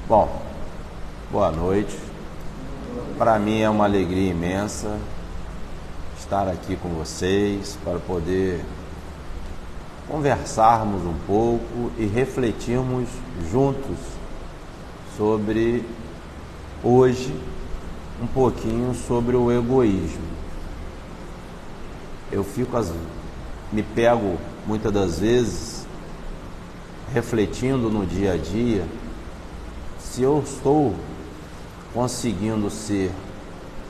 Bom, boa noite. Para mim é uma alegria imensa estar aqui com vocês para poder conversarmos um pouco e refletirmos juntos sobre, hoje, um pouquinho sobre o egoísmo. Eu me pego muitas das vezes refletindo no dia a dia se eu estou conseguindo ser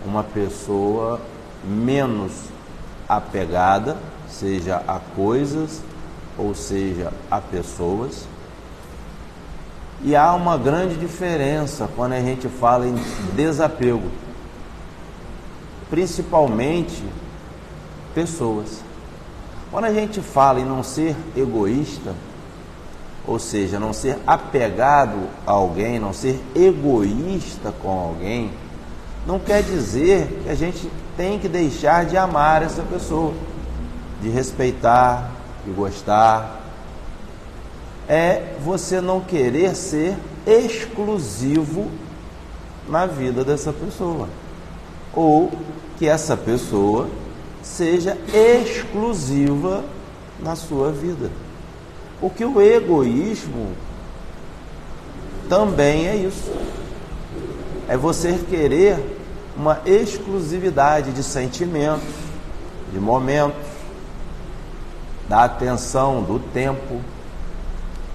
uma pessoa menos apegada, seja a coisas ou seja a pessoas. E há uma grande diferença quando a gente fala em desapego, principalmente pessoas. Quando a gente fala em não ser egoísta, ou seja, não ser apegado a alguém, não ser egoísta com alguém, não quer dizer que a gente tem que deixar de amar essa pessoa, de respeitar, de gostar. É você não querer ser exclusivo na vida dessa pessoa, ou que essa pessoa seja exclusiva na sua vida. Porque o egoísmo também é isso. É você querer uma exclusividade de sentimentos, de momentos, da atenção, do tempo.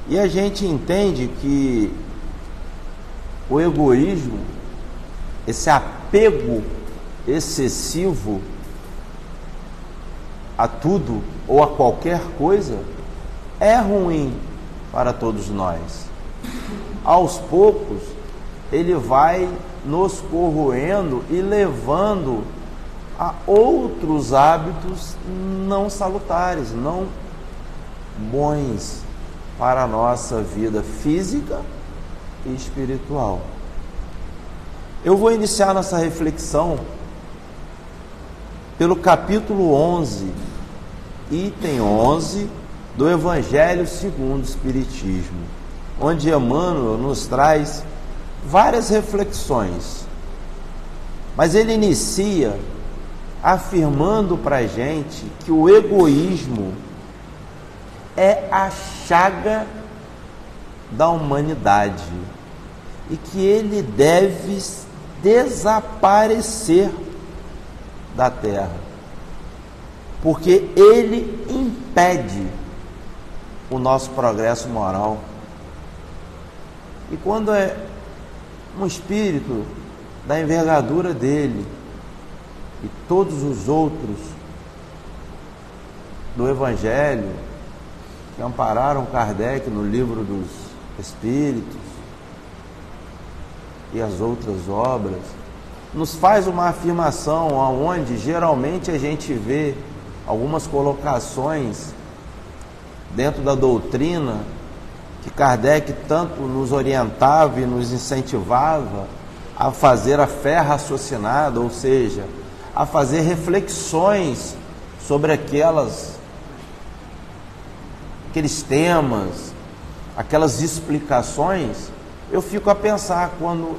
E a gente entende que o egoísmo, esse apego excessivo a tudo ou a qualquer coisa, é ruim para todos nós. Aos poucos, ele vai nos corroendo e levando a outros hábitos não salutares, não bons para a nossa vida física e espiritual. Eu vou iniciar nossa reflexão pelo capítulo 11, item 11, do Evangelho segundo o Espiritismo, onde Emmanuel nos traz várias reflexões, mas ele inicia afirmando para a gente que o egoísmo é a chaga da humanidade e que ele deve desaparecer da Terra, porque ele impede o nosso progresso moral. E quando é um espírito da envergadura dele e todos os outros do Evangelho que ampararam Kardec no Livro dos Espíritos e as outras obras, nos faz uma afirmação onde geralmente a gente vê algumas colocações dentro da doutrina que Kardec tanto nos orientava e nos incentivava a fazer a fé raciocinada, ou seja, a fazer reflexões sobre aqueles temas, aquelas explicações. Eu fico a pensar quando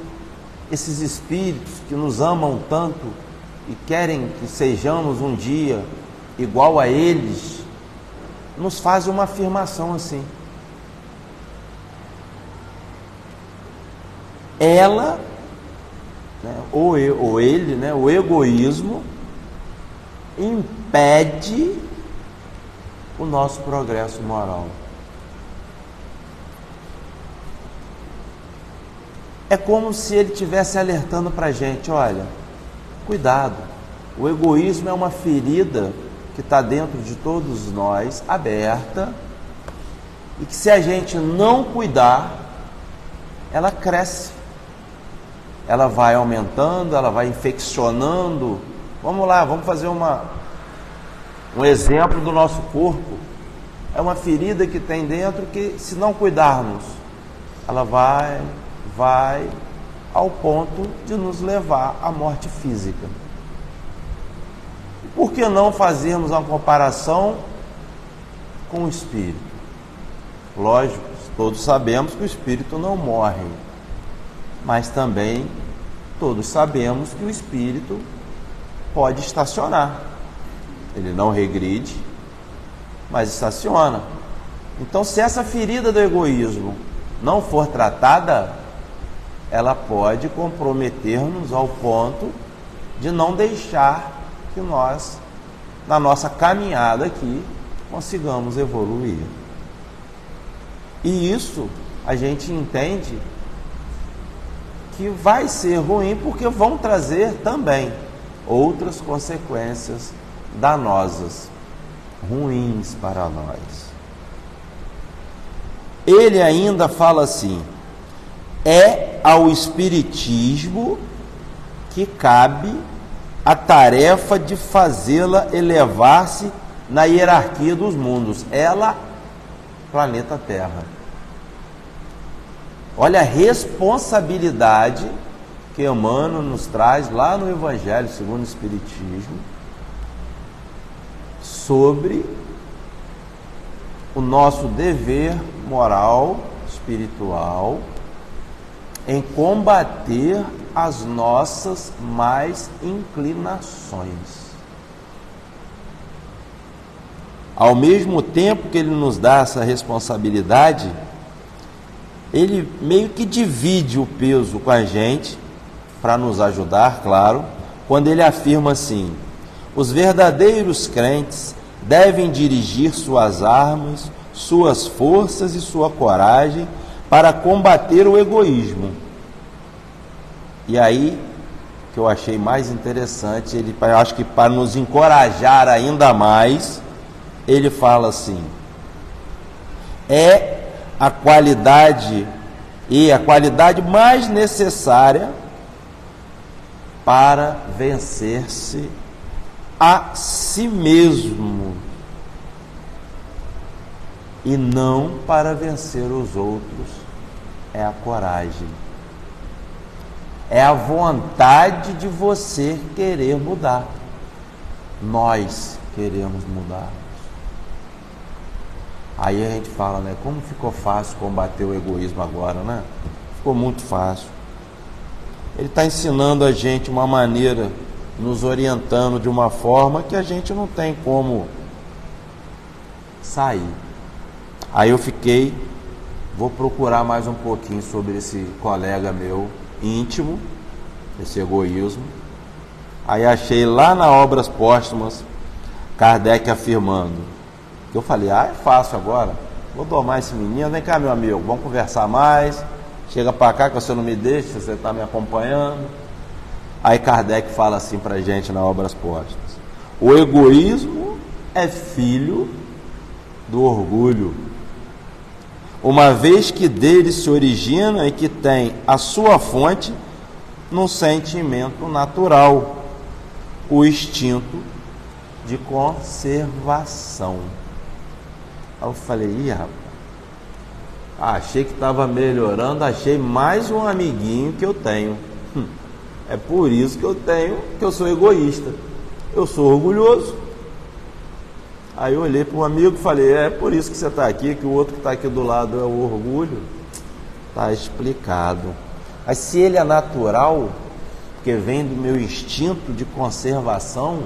esses espíritos que nos amam tanto e querem que sejamos um dia igual a eles, nos fazem uma afirmação assim: ela, né, ou ele, né, o egoísmo impede o nosso progresso moral. É como se ele estivesse alertando para a gente: olha, cuidado, o egoísmo é uma ferida que está dentro de todos nós, aberta, e que se a gente não cuidar, ela cresce, ela vai aumentando, ela vai infeccionando. Vamos lá, vamos fazer um exemplo do nosso corpo. É uma ferida que tem dentro que, se não cuidarmos, ela vai ao ponto de nos levar à morte física. Por que não fazermos uma comparação com o espírito? Lógico, todos sabemos que o espírito não morre, mas também todos sabemos que o espírito pode estacionar. Ele não regride, mas estaciona. Então, se essa ferida do egoísmo não for tratada, ela pode comprometer-nos ao ponto de não deixar que nós, na nossa caminhada aqui, consigamos evoluir. E isso a gente entende que vai ser ruim, porque vão trazer também outras consequências danosas, ruins para nós. Ele ainda fala assim: é ao Espiritismo que cabe a tarefa de fazê-la elevar-se na hierarquia dos mundos. Ela, planeta Terra. Olha a responsabilidade que Emmanuel nos traz lá no Evangelho segundo o Espiritismo sobre o nosso dever moral, espiritual, em combater as nossas más inclinações. Ao mesmo tempo que ele nos dá essa responsabilidade, ele meio que divide o peso com a gente, para nos ajudar, claro, quando ele afirma assim: os verdadeiros crentes devem dirigir suas armas, suas forças e sua coragem para combater o egoísmo. E aí, que eu achei mais interessante, ele, eu acho que para nos encorajar ainda mais, ele fala assim: é a qualidade mais necessária para vencer-se a si mesmo e não para vencer os outros. É a coragem, é a vontade de você querer mudar. Nós queremos mudar. Aí a gente fala, né? Como ficou fácil combater o egoísmo agora, né? Ficou muito fácil. Ele está ensinando a gente uma maneira, nos orientando de uma forma que a gente não tem como sair. Aí eu vou procurar mais um pouquinho sobre esse colega meu íntimo, esse egoísmo. Aí achei lá na Obras Póstumas, Kardec afirmando. Eu falei, é fácil agora, vou domar esse menino, vem cá meu amigo, vamos conversar mais, chega para cá que você não me deixa, você está me acompanhando. Aí Kardec fala assim para a gente na Obras Póstumas: o egoísmo é filho do orgulho, uma vez que dele se origina e que tem a sua fonte no sentimento natural, o instinto de conservação. Aí eu falei, rapaz, achei que estava melhorando, achei mais um amiguinho que eu tenho. É por isso que eu sou egoísta, eu sou orgulhoso. Aí eu olhei para um amigo e falei, é por isso que você está aqui, que o outro que está aqui do lado é o orgulho. Está explicado. Mas se ele é natural, porque vem do meu instinto de conservação,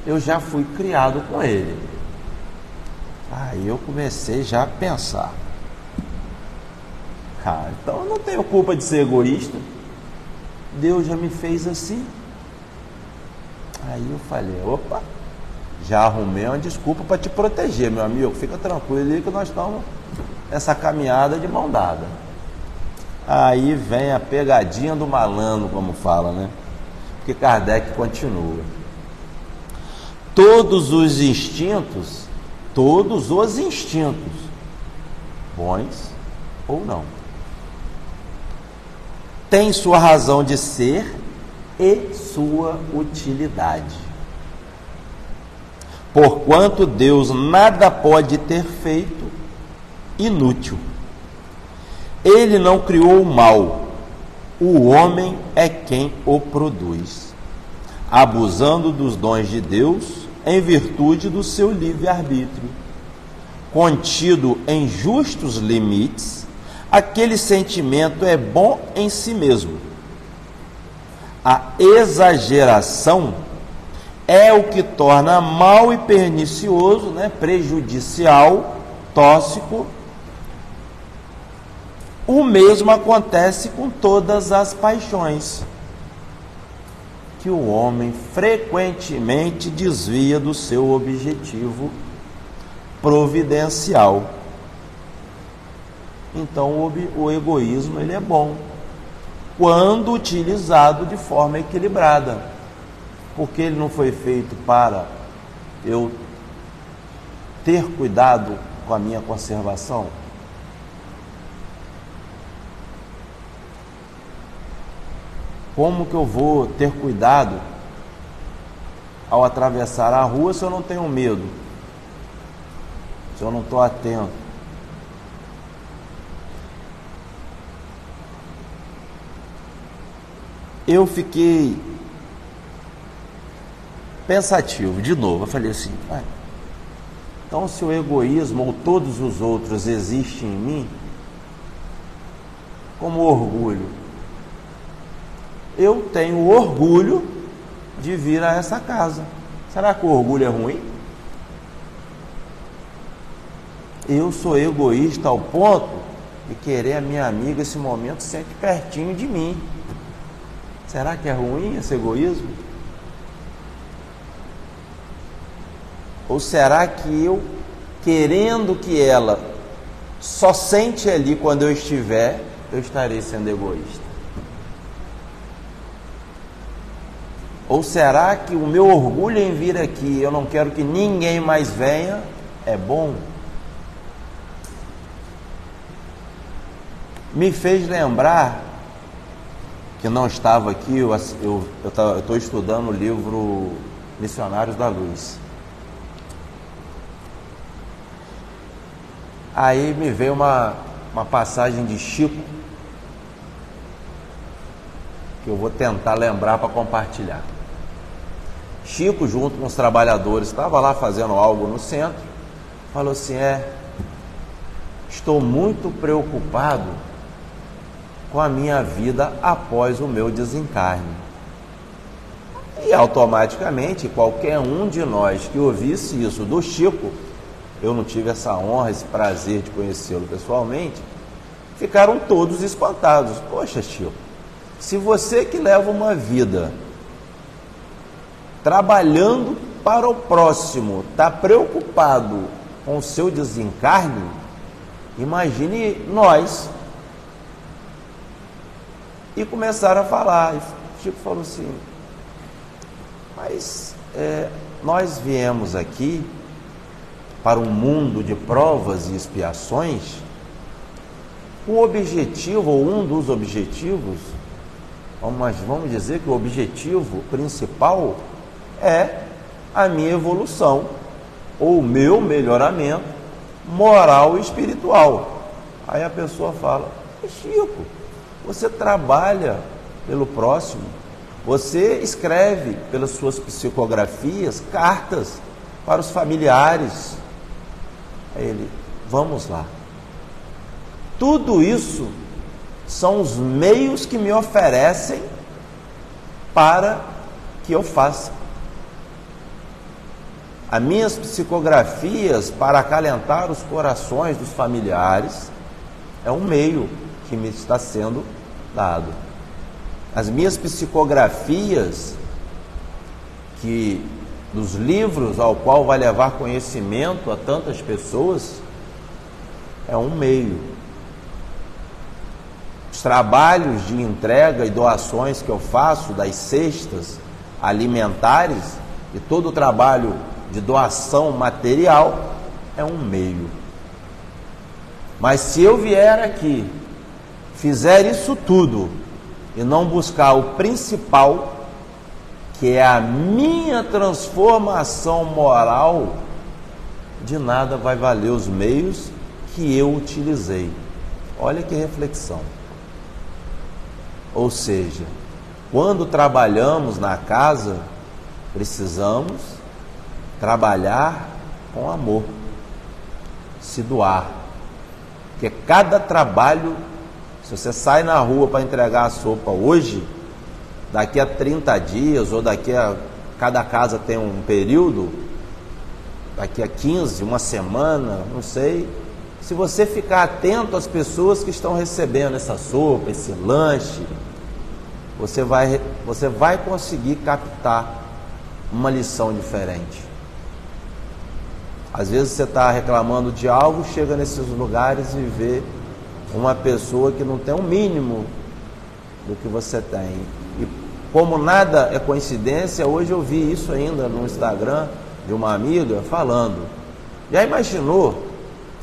eu já fui criado com ele. Aí eu comecei já a pensar, então eu não tenho culpa de ser egoísta, Deus já me fez assim. Aí eu falei, opa, já arrumei uma desculpa para te proteger, meu amigo, fica tranquilo aí que nós estamos nessa caminhada de mão dada. Aí vem a pegadinha do malandro, como fala, né? Porque Kardec continua: todos os instintos, bons ou não, têm sua razão de ser e sua utilidade. Porquanto Deus nada pode ter feito inútil. Ele não criou o mal, o homem é quem o produz, abusando dos dons de Deus em virtude do seu livre-arbítrio, contido em justos limites, aquele sentimento é bom em si mesmo. A exageração é o que torna mal e pernicioso, né, prejudicial, tóxico. O mesmo acontece com todas as paixões, que o homem frequentemente desvia do seu objetivo providencial. Então o egoísmo ele é bom quando utilizado de forma equilibrada, porque ele não foi feito para eu ter cuidado com a minha conservação. Como que eu vou ter cuidado ao atravessar a rua se eu não tenho medo? Se eu não estou atento? Eu fiquei pensativo de novo. Eu falei assim, então se o egoísmo ou todos os outros existem em mim, como orgulho, eu tenho orgulho de vir a essa casa. Será que o orgulho é ruim? Eu sou egoísta ao ponto de querer a minha amiga esse momento sempre pertinho de mim. Será que é ruim esse egoísmo? Ou será que eu, querendo que ela só sente ali quando eu estiver, eu estarei sendo egoísta? Ou será que o meu orgulho em vir aqui, eu não quero que ninguém mais venha, é bom? Me fez lembrar, que não estava aqui, eu estou estudando o livro Missionários da Luz. Aí me veio uma passagem de Chico, que eu vou tentar lembrar para compartilhar. Chico, junto com os trabalhadores, estava lá fazendo algo no centro, falou assim, estou muito preocupado com a minha vida após o meu desencarne. E automaticamente, qualquer um de nós que ouvisse isso do Chico, eu não tive essa honra, esse prazer de conhecê-lo pessoalmente, ficaram todos espantados. Poxa, Chico, se você que leva uma vida trabalhando para o próximo, está preocupado com o seu desencarne, imagine nós. E começaram a falar. E Chico falou assim, mas nós viemos aqui para um mundo de provas e expiações, o objetivo, ou um dos objetivos, vamos dizer que o objetivo principal é a minha evolução, ou o meu melhoramento moral e espiritual. Aí a pessoa fala, Chico, você trabalha pelo próximo, você escreve pelas suas psicografias cartas para os familiares. Aí ele, vamos lá. Tudo isso são os meios que me oferecem para que eu faça. As minhas psicografias para acalentar os corações dos familiares é um meio que me está sendo dado. As minhas psicografias, que dos livros ao qual vai levar conhecimento a tantas pessoas, é um meio. Os trabalhos de entrega e doações que eu faço das cestas alimentares e todo o trabalho de doação material é um meio. Mas se eu vier aqui, fizer isso tudo e não buscar o principal, que é a minha transformação moral, de nada vai valer os meios que eu utilizei. Olha que reflexão. Ou seja, quando trabalhamos na casa, precisamos trabalhar com amor, se doar. Porque cada trabalho, se você sai na rua para entregar a sopa hoje, daqui a 30 dias, ou daqui a... cada casa tem um período, daqui a 15, uma semana, não sei. Se você ficar atento às pessoas que estão recebendo essa sopa, esse lanche, você vai conseguir captar uma lição diferente. Às vezes você está reclamando de algo, chega nesses lugares e vê uma pessoa que não tem um mínimo do que você tem. E como nada é coincidência, hoje eu vi isso ainda no Instagram de uma amiga falando. Já imaginou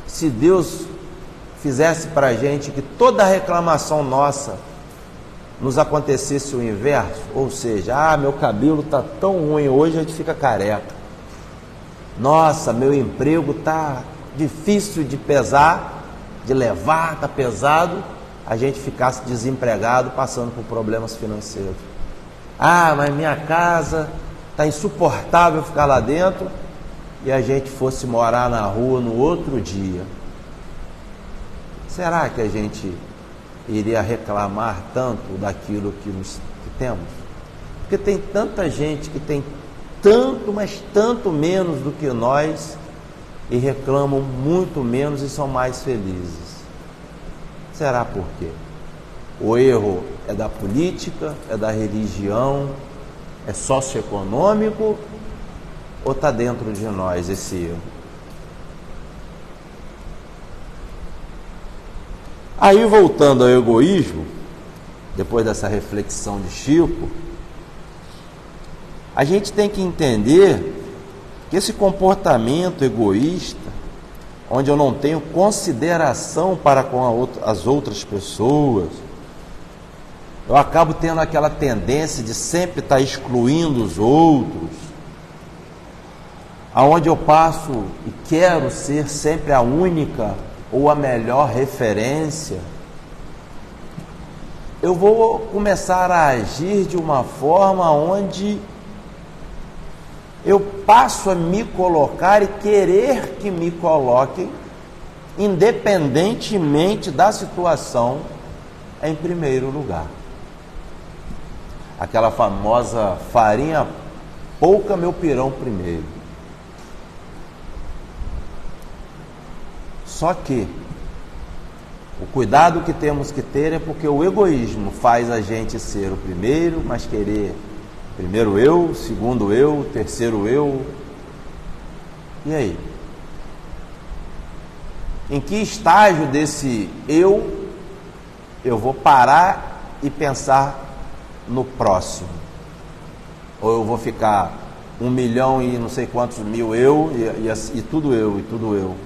se Deus fizesse para a gente que toda reclamação nossa nos acontecesse o inverso? Ou seja, meu cabelo está tão ruim hoje, a gente fica careca. Nossa, meu emprego está difícil de pesar, de levar, está pesado, a gente ficasse desempregado, passando por problemas financeiros. Mas minha casa está insuportável ficar lá dentro, e a gente fosse morar na rua no outro dia. Será que a gente iria reclamar tanto daquilo que temos? Porque tem tanta gente que tem tanto, mas tanto menos do que nós, e reclamam muito menos e são mais felizes. Será por quê? O erro é da política, é da religião, é socioeconômico, ou está dentro de nós esse erro? Aí, voltando ao egoísmo, depois dessa reflexão de Chico, a gente tem que entender que esse comportamento egoísta, onde eu não tenho consideração para com as outras pessoas, eu acabo tendo aquela tendência de sempre estar excluindo os outros, aonde eu passo e quero ser sempre a única ou a melhor referência, eu vou começar a agir de uma forma onde eu passo a me colocar e querer que me coloquem, independentemente da situação, em primeiro lugar. Aquela famosa farinha pouca, meu pirão primeiro. Só que o cuidado que temos que ter é porque o egoísmo faz a gente ser o primeiro, mas querer primeiro eu, segundo eu, terceiro eu. E aí? Em que estágio desse eu vou parar e pensar no próximo? Ou eu vou ficar 1 milhão e não sei quantos mil eu e tudo eu, e tudo eu?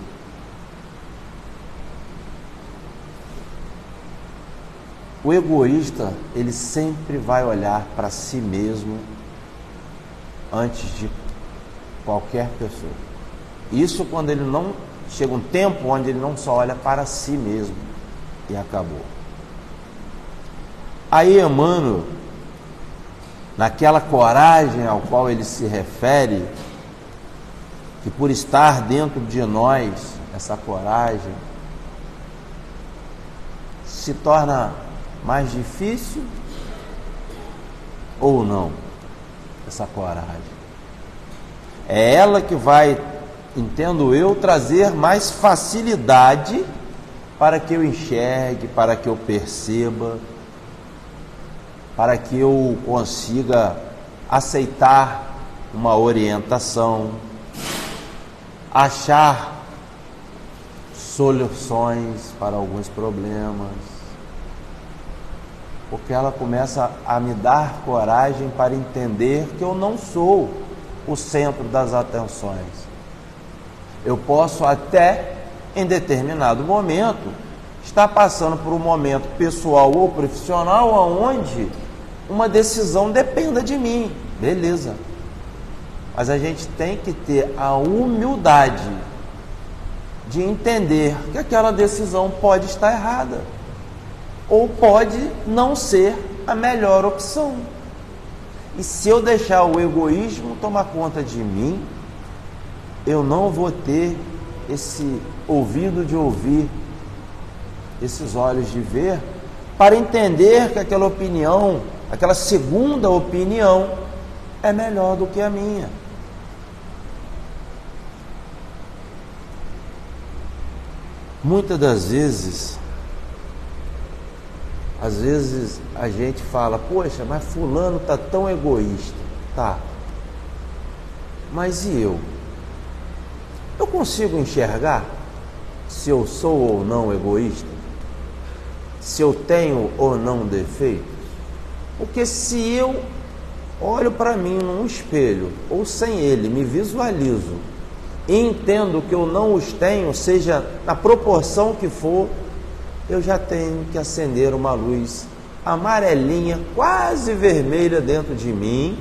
O egoísta, ele sempre vai olhar para si mesmo antes de qualquer pessoa. Isso quando ele não... Chega um tempo onde ele não só olha para si mesmo e acabou. Aí Emmanuel, naquela coragem ao qual ele se refere, que por estar dentro de nós, essa coragem se torna mais difícil ou não? Essa coragem é ela que vai, entendo eu, trazer mais facilidade para que eu enxergue, para que eu perceba, para que eu consiga aceitar uma orientação, achar soluções para alguns problemas, porque ela começa a me dar coragem para entender que eu não sou o centro das atenções. Eu posso até, em determinado momento, estar passando por um momento pessoal ou profissional onde uma decisão dependa de mim, beleza. Mas a gente tem que ter a humildade de entender que aquela decisão pode estar errada, ou pode não ser a melhor opção. E se eu deixar o egoísmo tomar conta de mim, eu não vou ter esse ouvido de ouvir esses olhos de ver, para entender que aquela opinião, aquela segunda opinião, é melhor do que a minha. Muitas das vezes, às vezes a gente fala, poxa, mas fulano está tão egoísta. Tá, mas e eu? Eu consigo enxergar se eu sou ou não egoísta? Se eu tenho ou não defeitos? Porque se eu olho para mim num espelho, ou sem ele, me visualizo, e entendo que eu não os tenho, seja na proporção que for, eu já tenho que acender uma luz amarelinha, quase vermelha dentro de mim,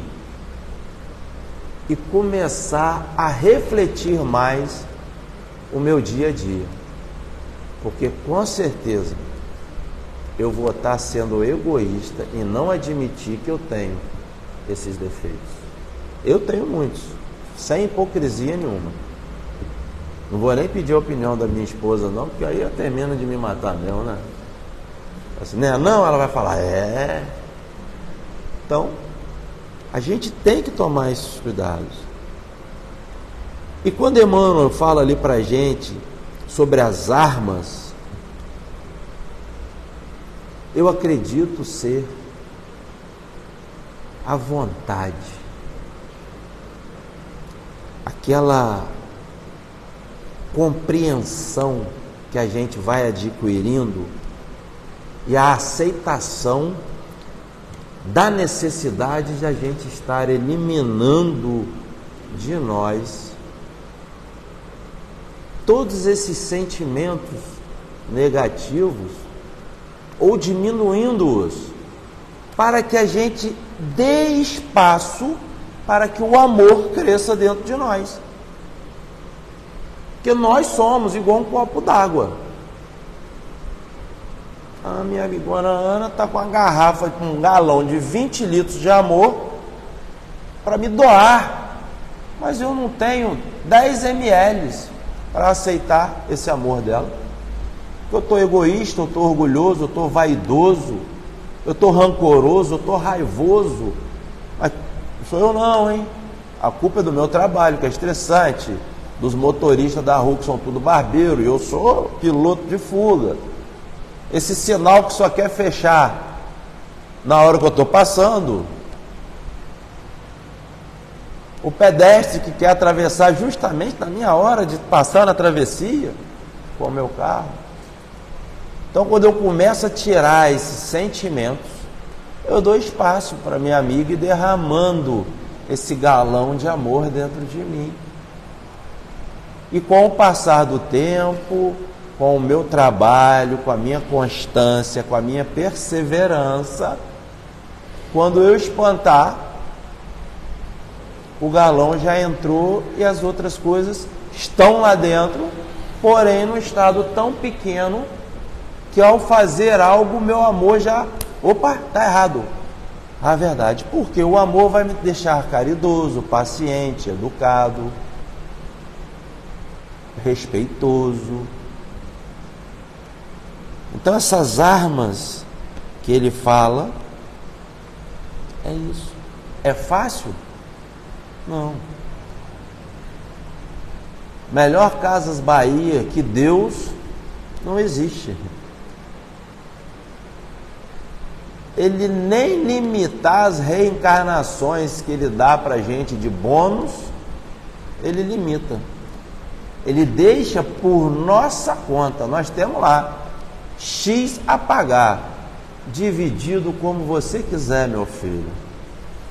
e começar a refletir mais o meu dia a dia. Porque com certeza eu vou estar sendo egoísta e não admitir que eu tenho esses defeitos. Eu tenho muitos, sem hipocrisia nenhuma. Não vou nem pedir a opinião da minha esposa não, porque aí ela termina de me matar mesmo, né? Assim, né? Não, ela vai falar, Então, a gente tem que tomar esses cuidados. E quando Emmanuel fala ali para a gente sobre as armas, eu acredito ser a vontade, aquela compreensão que a gente vai adquirindo e a aceitação da necessidade de a gente estar eliminando de nós todos esses sentimentos negativos ou diminuindo-os, para que a gente dê espaço para que o amor cresça dentro de nós. Porque nós somos igual um copo d'água. A minha amigona Ana está com uma garrafa, com um galão de 20 litros de amor para me doar, mas eu não tenho 10 ml para aceitar esse amor dela. Eu estou egoísta, eu estou orgulhoso, eu estou vaidoso, eu estou rancoroso, eu estou raivoso. Mas não sou eu não, hein? A culpa é do meu trabalho, que é estressante, dos motoristas da rua que são tudo barbeiro, e eu sou piloto de fuga. Esse sinal que só quer fechar na hora que eu estou passando, o pedestre que quer atravessar justamente na minha hora de passar na travessia com o meu carro. Então, quando eu começo a tirar esses sentimentos, eu dou espaço para minha amiga ir derramando esse galão de amor dentro de mim. E com o passar do tempo, com o meu trabalho, com a minha constância, com a minha perseverança, quando eu espantar, o galão já entrou e as outras coisas estão lá dentro, porém num estado tão pequeno que ao fazer algo, meu amor já... Opa, está errado. A verdade, porque o amor vai me deixar caridoso, paciente, educado, respeitoso. Então essas armas que ele fala, é isso. É fácil? Não. Melhor Casas Bahia que Deus não existe. Ele nem limitar as reencarnações que ele dá para a gente de bônus, ele limita. Ele deixa por nossa conta. Nós temos lá X a pagar, dividido como você quiser, meu filho.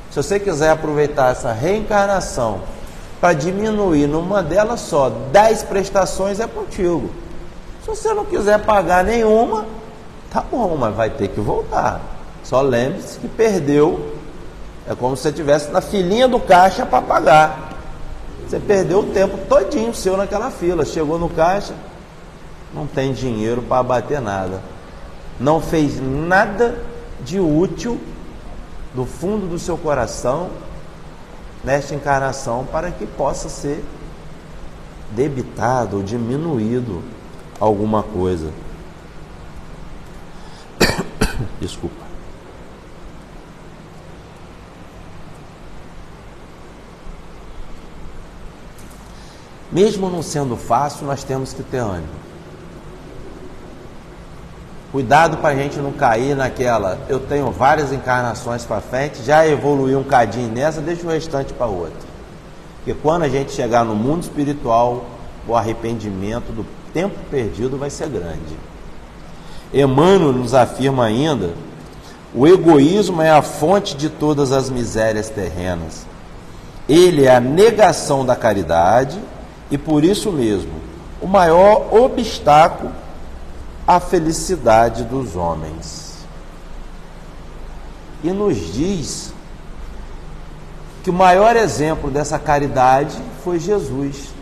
Se você quiser aproveitar essa reencarnação para diminuir numa delas só 10 prestações, é contigo. Se você não quiser pagar nenhuma, tá bom, mas vai ter que voltar. Só lembre-se que perdeu. É como se você estivesse na filinha do caixa para pagar. Você perdeu o tempo todinho seu naquela fila. Chegou no caixa, não tem dinheiro para abater nada. Não fez nada de útil do fundo do seu coração nesta encarnação para que possa ser debitado ou diminuído alguma coisa. Desculpa. Mesmo não sendo fácil, nós temos que ter ânimo. Cuidado para a gente não cair naquela, eu tenho várias encarnações para frente, já evoluí um cadinho nessa, deixa o restante para outra. Porque quando a gente chegar no mundo espiritual, o arrependimento do tempo perdido vai ser grande. Emmanuel nos afirma ainda, o egoísmo é a fonte de todas as misérias terrenas. Ele é a negação da caridade e, por isso mesmo, o maior obstáculo à felicidade dos homens. E nos diz que o maior exemplo dessa caridade foi Jesus.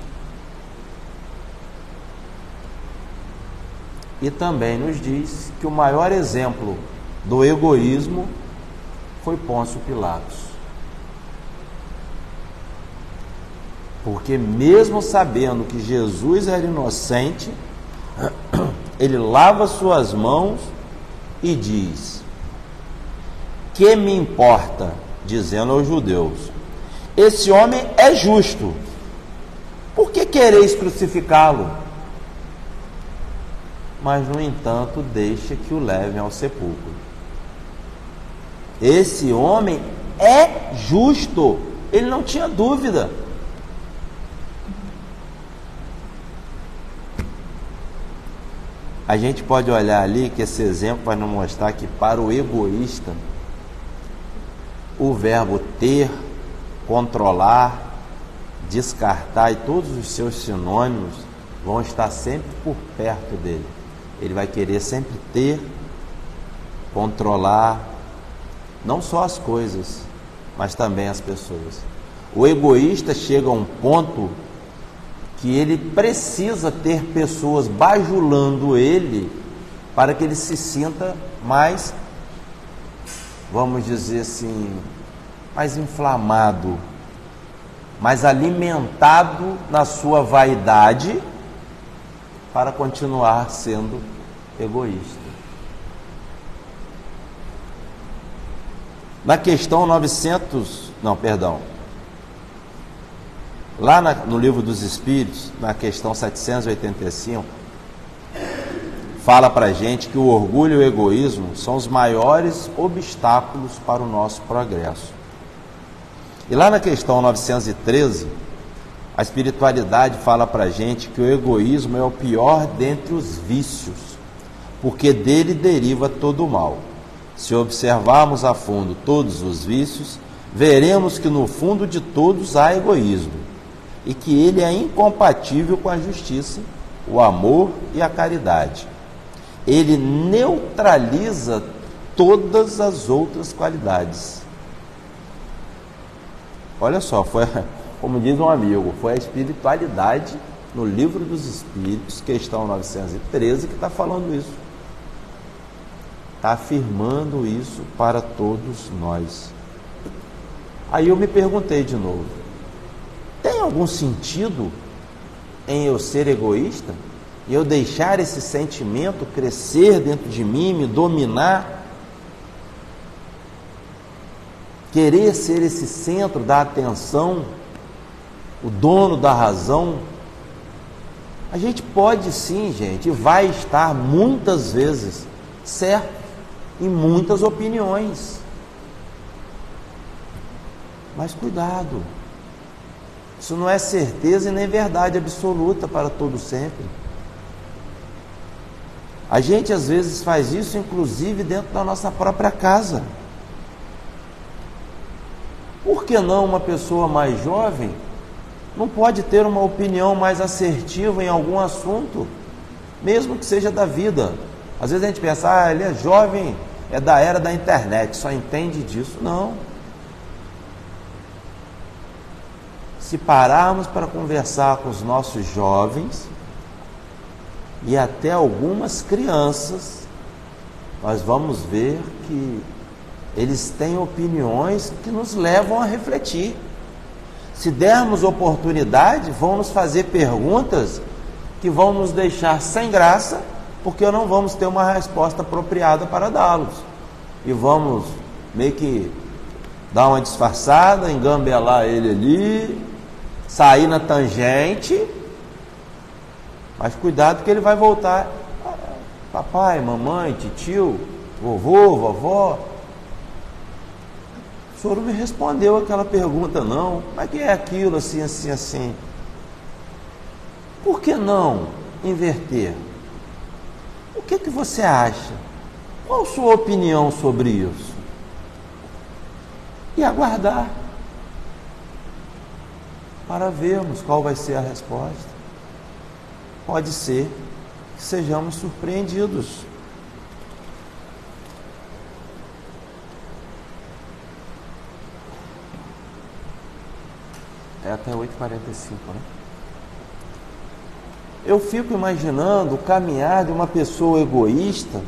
E também nos diz que o maior exemplo do egoísmo foi Pôncio Pilatos. Porque mesmo sabendo que Jesus era inocente, ele lava suas mãos e diz: que me importa, dizendo aos judeus, esse homem é justo, por que quereis crucificá-lo? Mas, no entanto, deixa que o levem ao sepulcro. Esse homem é justo, ele não tinha dúvida. A gente pode olhar ali que esse exemplo vai nos mostrar que para o egoísta, o verbo ter, controlar, descartar e todos os seus sinônimos vão estar sempre por perto dele. Ele vai querer sempre ter, controlar, não só as coisas, mas também as pessoas. O egoísta chega a um ponto que ele precisa ter pessoas bajulando ele para que ele se sinta mais, vamos dizer assim, mais inflamado, mais alimentado na sua vaidade para continuar sendo egoísta. Na questão lá no Livro dos Espíritos, na questão 785, fala para a gente que o orgulho e o egoísmo são os maiores obstáculos para o nosso progresso. E lá na questão 913, a espiritualidade fala para a gente que o egoísmo é o pior dentre os vícios, porque dele deriva todo o mal. Se observarmos a fundo todos os vícios, veremos que no fundo de todos há egoísmo, e que ele é incompatível com a justiça, o amor e a caridade. Ele neutraliza todas as outras qualidades. Olha só, foi, como diz um amigo, foi a espiritualidade no Livro dos Espíritos, questão 913, que está falando isso. Está afirmando isso para todos nós. Aí eu me perguntei de novo, tem algum sentido em eu ser egoísta? E eu deixar esse sentimento crescer dentro de mim, me dominar? Querer ser esse centro da atenção, o dono da razão? A gente pode sim, gente, e vai estar muitas vezes certo em muitas opiniões. Mas cuidado, isso não é certeza e nem verdade absoluta para todo sempre. A gente às vezes faz isso, inclusive dentro da nossa própria casa. Por que não uma pessoa mais jovem não pode ter uma opinião mais assertiva em algum assunto, mesmo que seja da vida? Às vezes a gente pensa, ele é jovem, é da era da internet, só entende disso. Não. Se pararmos para conversar com os nossos jovens e até algumas crianças, nós vamos ver que eles têm opiniões que nos levam a refletir. Se dermos oportunidade, vão nos fazer perguntas que vão nos deixar sem graça, porque não vamos ter uma resposta apropriada para dá-los. e vamos meio que dar uma disfarçada, engambelar ele ali, sair na tangente, mas cuidado que ele vai voltar. Papai, mamãe, tio, vovô, vovó, o senhor não me respondeu aquela pergunta não, mas que é aquilo assim, assim, assim? Por que não inverter? O que você acha? Qual a sua opinião sobre isso? E aguardar para vermos qual vai ser a resposta. Pode ser que sejamos surpreendidos. É até 8h45, né? Eu fico imaginando o caminhar de uma pessoa egoísta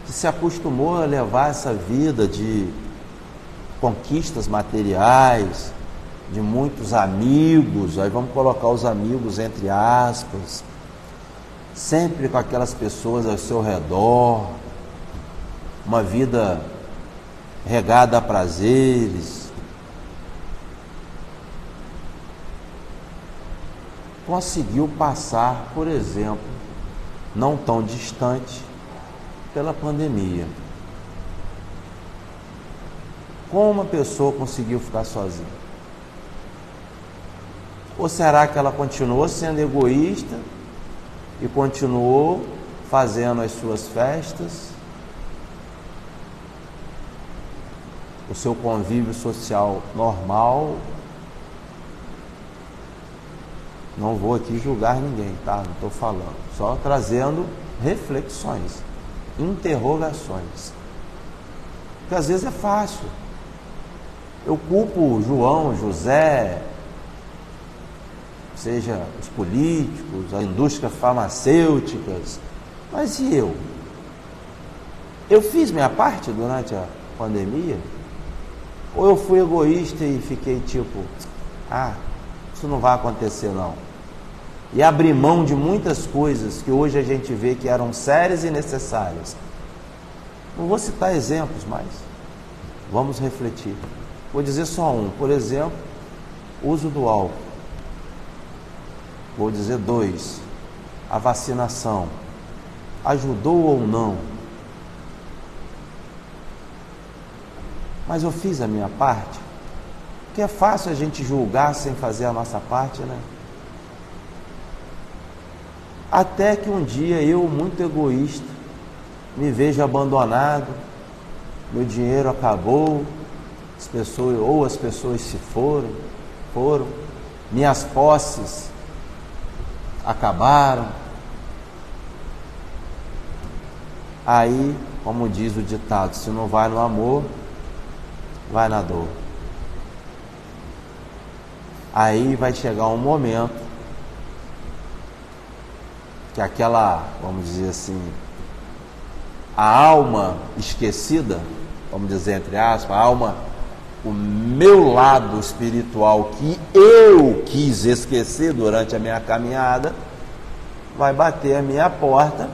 que se acostumou a levar essa vida de conquistas materiais, de muitos amigos, aí vamos colocar os amigos entre aspas, sempre com aquelas pessoas ao seu redor, uma vida regada a prazeres. Conseguiu passar, por exemplo, não tão distante, pela pandemia. Como uma pessoa conseguiu ficar sozinha? Ou será que ela continuou sendo egoísta e continuou fazendo as suas festas, o seu convívio social normal? Não vou aqui julgar ninguém, tá? Não estou falando, só trazendo reflexões, interrogações. Porque às vezes é fácil. Eu culpo João, José, seja os políticos, as indústrias farmacêuticas, mas e eu? Eu fiz minha parte durante a pandemia? Ou eu fui egoísta e fiquei tipo, isso não vai acontecer não. E abri mão de muitas coisas que hoje a gente vê que eram sérias e necessárias. Não vou citar exemplos, mas vamos refletir. Vou dizer só um, por exemplo, uso do álcool. Vou dizer 2, a vacinação. Ajudou ou não? Mas eu fiz a minha parte? Porque é fácil a gente julgar sem fazer a nossa parte, né? Até que um dia eu, muito egoísta, me vejo abandonado, meu dinheiro acabou, as pessoas se foram, minhas posses acabaram. Aí, como diz o ditado, se não vai no amor, vai na dor. Aí vai chegar um momento que aquela, vamos dizer assim, a alma esquecida, vamos dizer entre aspas, a alma, o meu lado espiritual que eu quis esquecer durante a minha caminhada, vai bater a minha porta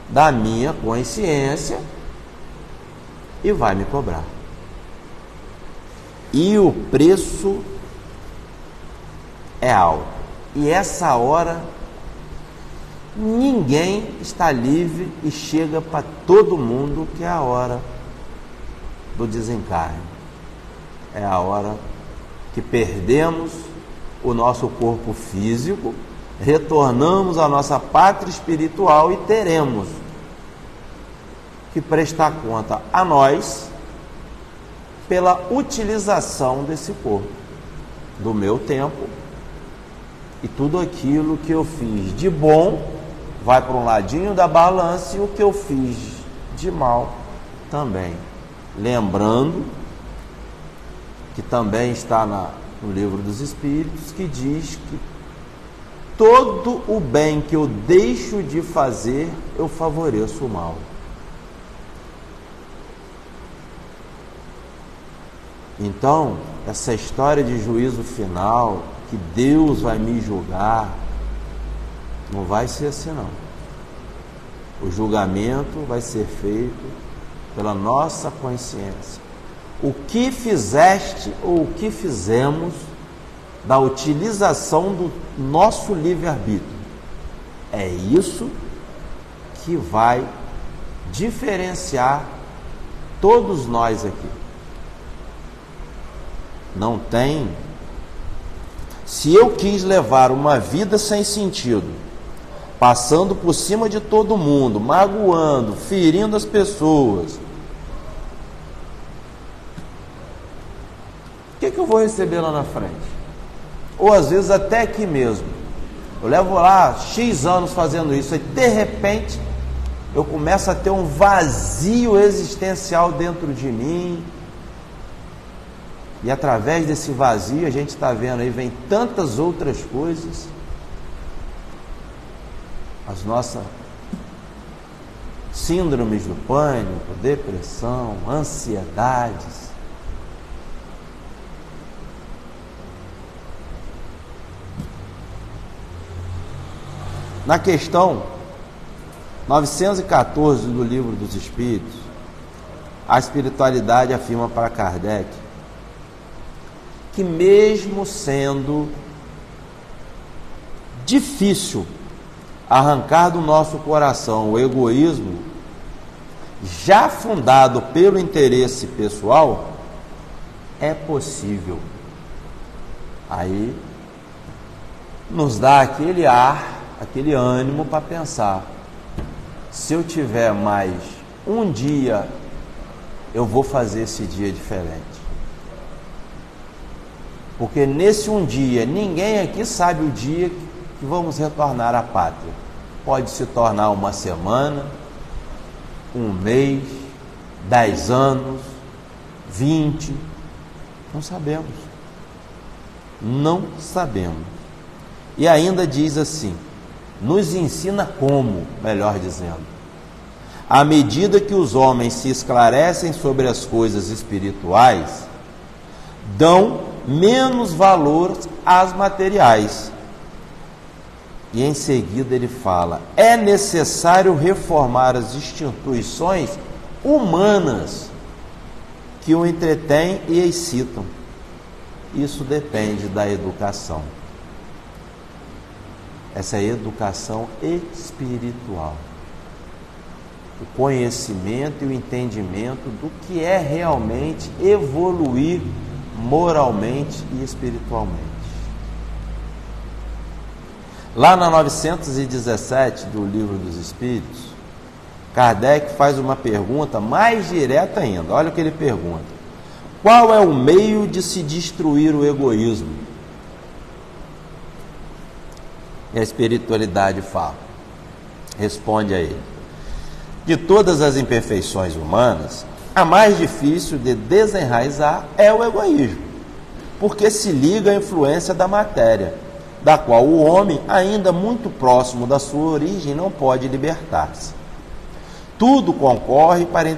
da minha consciência e vai me cobrar. E o preço é alto. E essa hora ninguém está livre e chega para todo mundo que é a hora do desencarne. É a hora que perdemos o nosso corpo físico, retornamos à nossa pátria espiritual e teremos que prestar conta a nós pela utilização desse corpo, do meu tempo, e tudo aquilo que eu fiz de bom vai para um ladinho da balança e o que eu fiz de mal também. Lembrando que também está no Livro dos Espíritos, que diz que todo o bem que eu deixo de fazer, eu favoreço o mal. Então, essa história de juízo final, que Deus vai me julgar, não vai ser assim não. O julgamento vai ser feito pela nossa consciência, o que fizeste ou o que fizemos da utilização do nosso livre-arbítrio. É isso que vai diferenciar todos nós aqui. Não tem. Se eu quis levar uma vida sem sentido, passando por cima de todo mundo, magoando, ferindo as pessoas, o que eu vou receber lá na frente? Ou às vezes até aqui mesmo. Eu levo lá X anos fazendo isso, e de repente eu começo a ter um vazio existencial dentro de mim. E através desse vazio, a gente está vendo aí, vem tantas outras coisas. As nossas síndromes do pânico, depressão, ansiedades. Na questão 914 do Livro dos Espíritos, a espiritualidade afirma para Kardec que mesmo sendo difícil arrancar do nosso coração o egoísmo, já fundado pelo interesse pessoal, é possível. Aí nos dá aquele ar, aquele ânimo para pensar: se eu tiver mais um dia, eu vou fazer esse dia diferente. Porque nesse um dia, ninguém aqui sabe o dia que vamos retornar à pátria. Pode se tornar uma semana, um mês, 10 anos, 20, não sabemos. Não sabemos. E ainda diz assim, nos ensina como, melhor dizendo, à medida que os homens se esclarecem sobre as coisas espirituais, dão menos valor às materiais. E em seguida ele fala: é necessário reformar as instituições humanas que o entretêm e excitam. Isso depende da educação. Essa é a educação espiritual. O conhecimento e o entendimento do que é realmente evoluir moralmente e espiritualmente. Lá na 917 do Livro dos Espíritos, Kardec faz uma pergunta mais direta ainda. Olha o que ele pergunta: qual é o meio de se destruir o egoísmo? E a espiritualidade fala, responde a ele: de todas as imperfeições humanas, a mais difícil de desenraizar é o egoísmo, porque se liga à influência da matéria, da qual o homem, ainda muito próximo da sua origem, não pode libertar-se. Tudo concorre para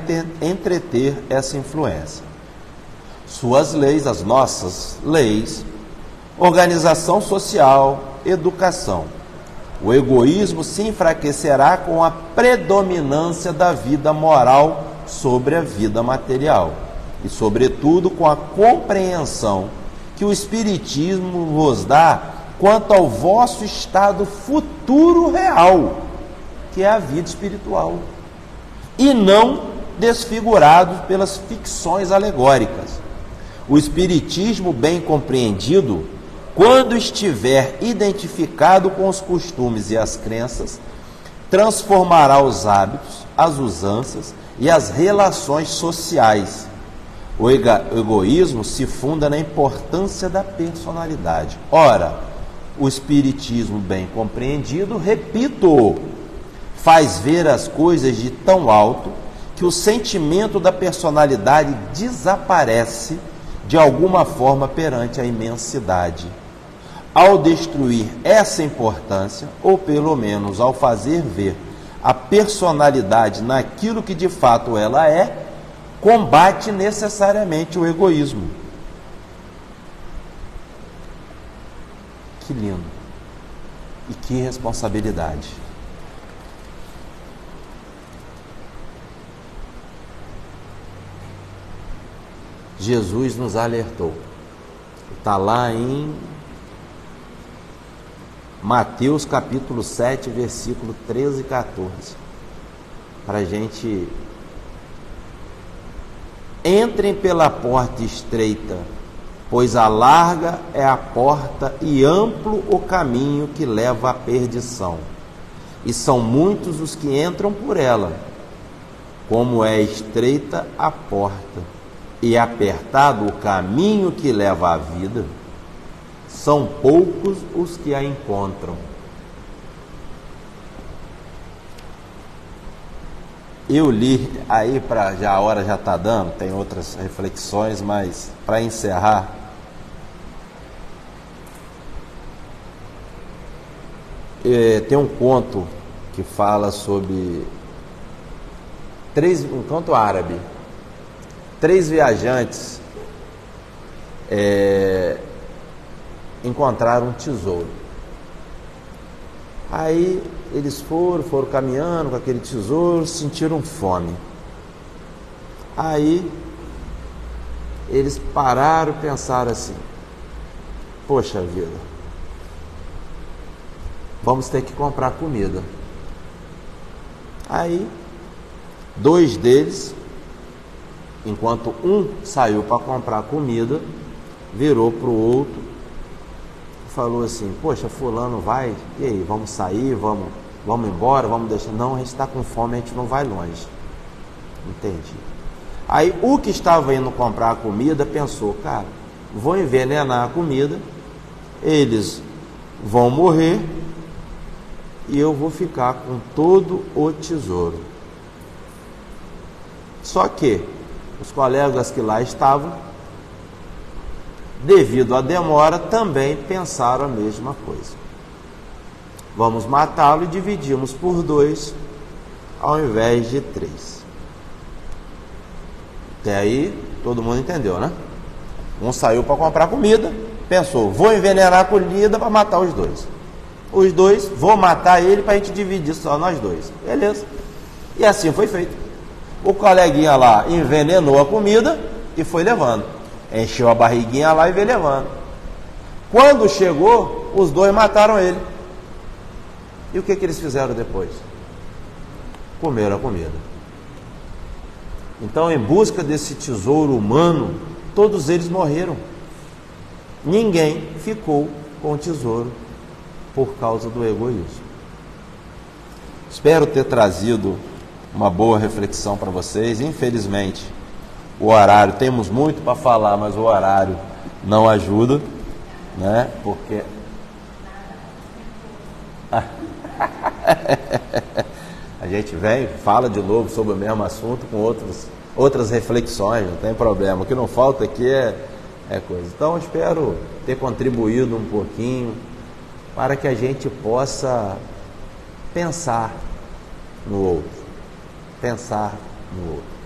entreter essa influência. Suas leis, as nossas leis, organização social, educação. O egoísmo se enfraquecerá com a predominância da vida moral sobre a vida material e, sobretudo, com a compreensão que o Espiritismo vos dá quanto ao vosso estado futuro real, que é a vida espiritual, e não desfigurado pelas ficções alegóricas. O Espiritismo bem compreendido, quando estiver identificado com os costumes e as crenças, transformará os hábitos, as usanças e as relações sociais. O egoísmo se funda na importância da personalidade. Ora, o Espiritismo bem compreendido, repito, faz ver as coisas de tão alto que o sentimento da personalidade desaparece de alguma forma perante a imensidade. Ao destruir essa importância, ou pelo menos ao fazer ver a personalidade naquilo que de fato ela é, combate necessariamente o egoísmo. Que lindo! E que responsabilidade! Jesus nos alertou. Está lá em Mateus capítulo 7, versículo 13 e 14. Para a gente... Entrem pela porta estreita, pois a larga é a porta e amplo o caminho que leva à perdição. E são muitos os que entram por ela. Como é estreita a porta e apertado o caminho que leva à vida, são poucos os que a encontram. Eu li aí, já a hora já está dando, tem outras reflexões, mas para encerrar, tem um conto que fala sobre um conto árabe. 3 viajantes encontraram um tesouro. Aí eles foram caminhando com aquele tesouro, sentiram fome. Aí eles pararam e pensaram assim: poxa vida, vamos ter que comprar comida. Aí 2 deles, enquanto um saiu para comprar comida, virou para o outro, falou assim: poxa, fulano vai, e aí, vamos sair, vamos embora, vamos deixar? Não, a gente está com fome, a gente não vai longe. Entendi. Aí o que estava indo comprar a comida pensou: cara, vou envenenar a comida, eles vão morrer e eu vou ficar com todo o tesouro. Só que os colegas que lá estavam, devido à demora, também pensaram a mesma coisa. Vamos matá-lo e dividimos por 2 ao invés de 3. Até aí todo mundo entendeu, né? Um saiu para comprar comida, pensou: vou envenenar a comida para matar os 2. Os 2, vou matar ele para a gente dividir só nós 2. Beleza. E assim foi feito. O coleguinha lá envenenou a comida e foi levando. Encheu a barriguinha lá e veio levando. Quando chegou, os 2 mataram ele. E o que eles fizeram depois? Comeram a comida. Então, em busca desse tesouro humano, todos eles morreram. Ninguém ficou com o tesouro por causa do egoísmo. Espero ter trazido uma boa reflexão para vocês. Infelizmente, o horário, temos muito para falar, mas o horário não ajuda, né? Porque a gente vem, fala de novo sobre o mesmo assunto com outras reflexões, não tem problema. O que não falta aqui é coisa. Então, espero ter contribuído um pouquinho para que a gente possa pensar no outro. Pensar no outro.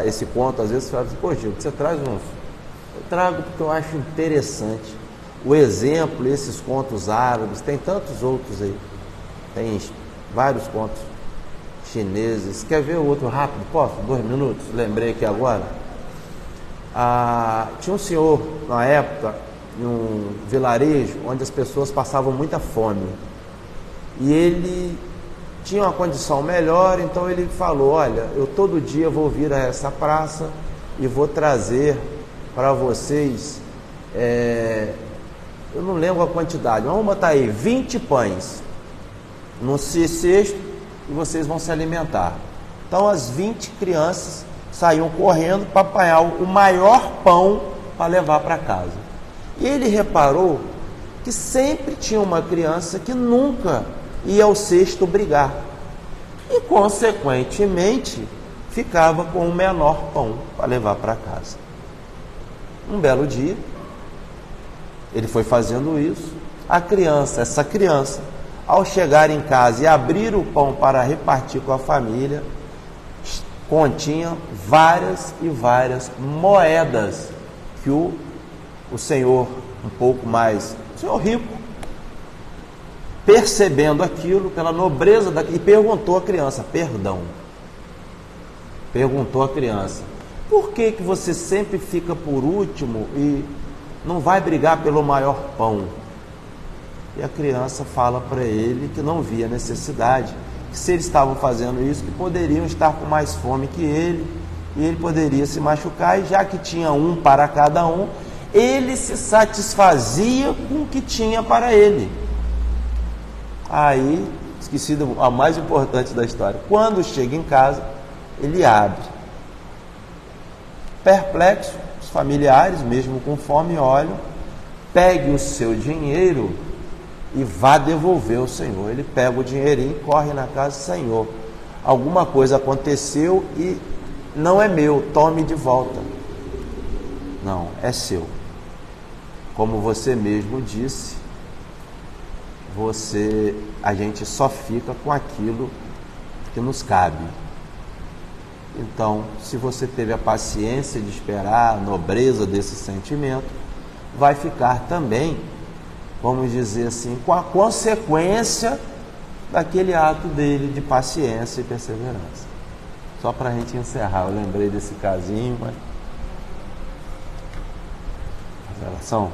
Esse conto, às vezes, você fala assim: pô, Gil, você traz uns... Eu trago porque eu acho interessante o exemplo, esses contos árabes, tem tantos outros aí. Tem vários contos chineses. Quer ver o outro rápido? Posso? 2 minutos? Lembrei aqui agora. Tinha um senhor, na época, em um vilarejo, onde as pessoas passavam muita fome. E ele tinha uma condição melhor, então ele falou: olha, eu todo dia vou vir a essa praça e vou trazer para vocês, eu não lembro a quantidade, mas vamos botar aí 20 pães no cesto e vocês vão se alimentar. Então as 20 crianças saíam correndo para apanhar o maior pão para levar para casa. E ele reparou que sempre tinha uma criança que nunca ia ao cesto brigar e, consequentemente, ficava com o menor pão para levar para casa. Um belo dia, ele foi fazendo isso. Essa criança, ao chegar em casa e abrir o pão para repartir com a família, continha várias e várias moedas que o senhor um pouco mais, o senhor rico, percebendo aquilo, pela nobreza daquilo, e perguntou à criança: perdão. Perguntou à criança: por que você sempre fica por último e não vai brigar pelo maior pão? E a criança fala para ele que não via necessidade, que se eles estavam fazendo isso, que poderiam estar com mais fome que ele, e ele poderia se machucar, e já que tinha um para cada um, ele se satisfazia com o que tinha para ele. Aí, esqueci a mais importante da história, quando chega em casa, ele abre. Perplexo, os familiares, mesmo com fome, olham, pegue o seu dinheiro e vá devolver ao Senhor. Ele pega o dinheirinho e corre na casa: Senhor, alguma coisa aconteceu e não é meu, tome de volta. Não, é seu. Como você mesmo disse, a gente só fica com aquilo que nos cabe. Então, se você teve a paciência de esperar, a nobreza desse sentimento, vai ficar também, vamos dizer assim, com a consequência daquele ato dele de paciência e perseverança. Só para a gente encerrar, eu lembrei desse casinho, mas... Relação.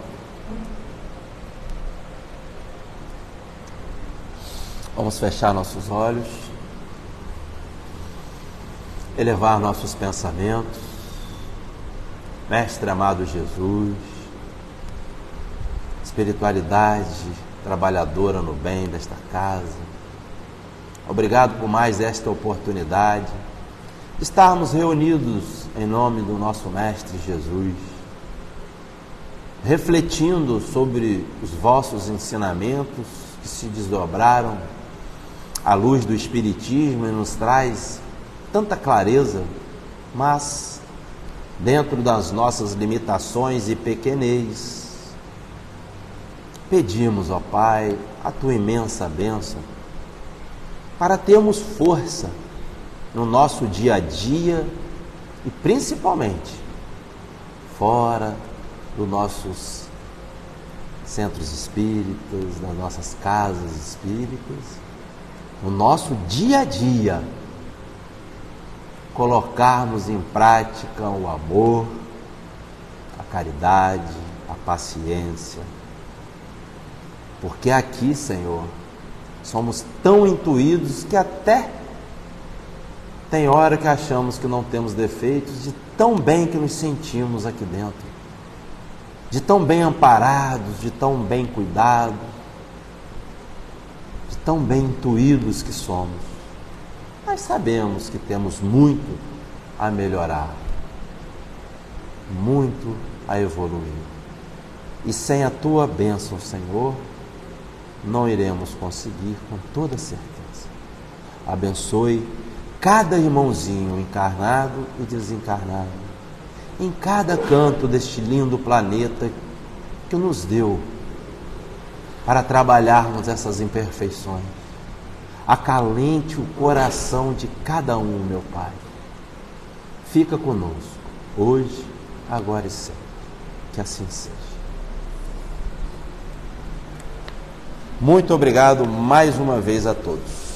Vamos fechar nossos olhos, elevar nossos pensamentos. Mestre amado Jesus, espiritualidade trabalhadora no bem desta casa, obrigado por mais esta oportunidade de estarmos reunidos em nome do nosso Mestre Jesus, refletindo sobre os vossos ensinamentos que se desdobraram à luz do Espiritismo e nos traz tanta clareza, mas dentro das nossas limitações e pequenez, pedimos, ó Pai, a Tua imensa bênção para termos força no nosso dia a dia e principalmente fora dos nossos centros espíritas, das nossas casas espíritas, no nosso dia a dia, colocarmos em prática o amor, a caridade, a paciência, porque aqui, Senhor, somos tão intuídos que até tem hora que achamos que não temos defeitos, de tão bem que nos sentimos aqui dentro, de tão bem amparados, de tão bem cuidados, de tão bem intuídos que somos. Mas sabemos que temos muito a melhorar, muito a evoluir. E sem a Tua bênção, Senhor, não iremos conseguir com toda certeza. Abençoe cada irmãozinho encarnado e desencarnado, em cada canto deste lindo planeta que nos deu para trabalharmos essas imperfeições. Acalente o coração de cada um, meu Pai. Fica conosco, hoje, agora e sempre. Que assim seja. Muito obrigado mais uma vez a todos.